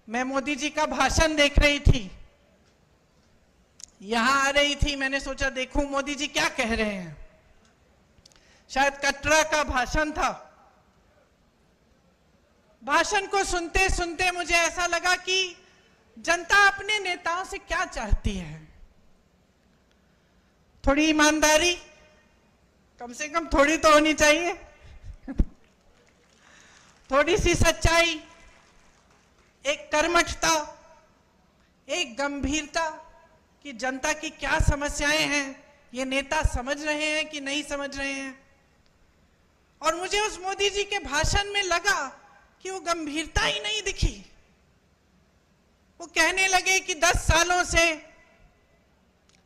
मैं मोदी जी का भाषण देख रही थी, यहां आ रही थी, मैंने सोचा देखूं मोदी जी क्या कह रहे हैं। शायद कटरा का भाषण था। भाषण को सुनते सुनते मुझे ऐसा लगा कि जनता अपने नेताओं से क्या चाहती है। थोड़ी ईमानदारी, कम से कम थोड़ी तो होनी चाहिए, थोड़ी सी सच्चाई, एक कर्मठता, एक गंभीरता कि जनता की क्या समस्याएं हैं, ये नेता समझ रहे हैं कि नहीं समझ रहे हैं। और मुझे उस मोदी जी के भाषण में लगा कि वो गंभीरता ही नहीं दिखी। वो कहने लगे कि 10 सालों से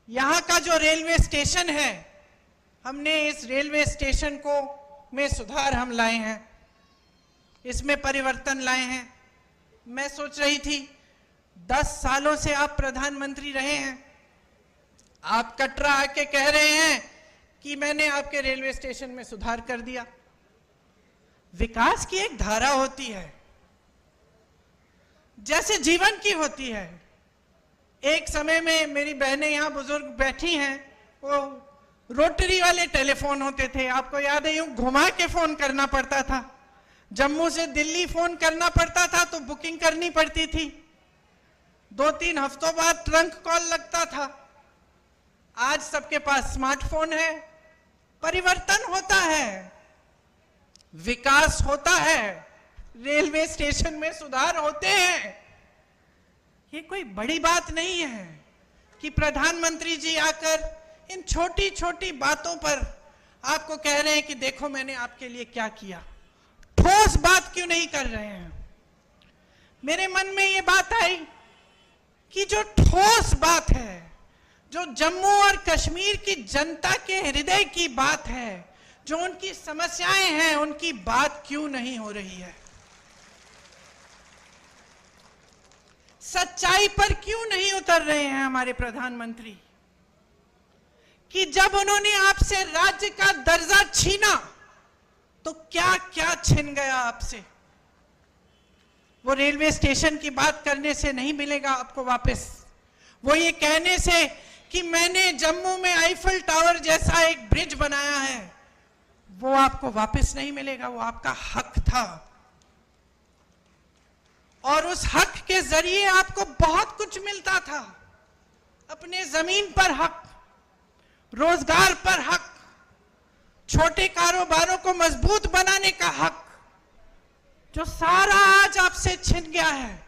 यहां का जो रेलवे स्टेशन है, हमने इस रेलवे स्टेशन को में सुधार हम लाए हैं, इसमें परिवर्तन लाए हैं। मैं सोच रही थी 10 सालों से आप प्रधानमंत्री रहे हैं, आप कटरा आके कह रहे हैं कि मैंने आपके रेलवे स्टेशन में सुधार कर दिया। विकास की एक धारा होती है, जैसे जीवन की होती है। एक समय में मेरी बहनें यहां बुजुर्ग बैठी हैं, वो रोटरी वाले टेलीफोन होते थे, आपको याद है, यूं घुमा के फोन करना पड़ता था। जम्मू से दिल्ली फोन करना पड़ता था तो बुकिंग करनी पड़ती थी, 2-3 हफ्तों बाद ट्रंक कॉल लगता था। आज सबके पास स्मार्टफोन है। परिवर्तन होता है, विकास होता है, रेलवे स्टेशन में सुधार होते हैं। ये कोई बड़ी बात नहीं है कि प्रधानमंत्री जी आकर इन छोटी छोटी बातों पर आपको कह रहे हैं कि देखो मैंने आपके लिए क्या किया। ठोस बात क्यों नहीं कर रहे हैं? मेरे मन में ये बात आई कि जो ठोस बात है, जो जम्मू और कश्मीर की जनता के हृदय की बात है, जो उनकी समस्याएं हैं, उनकी बात क्यों नहीं हो रही है? सच्चाई पर क्यों नहीं उतर रहे हैं हमारे प्रधानमंत्री कि जब उन्होंने आपसे राज्य का दर्जा छीना तो क्या क्या छिन गया आपसे। वो रेलवे स्टेशन की बात करने से नहीं मिलेगा आपको वापस। वो ये कहने से कि मैंने जम्मू में आईफल टावर जैसा एक ब्रिज बनाया है, वो आपको वापस नहीं मिलेगा। वो आपका हक था और उस हक के जरिए आपको बहुत कुछ मिलता था। अपने जमीन पर हक, रोजगार पर हक, छोटे कारोबारों को मजबूत बनाने का हक, जो सारा आज आपसे छिन गया है।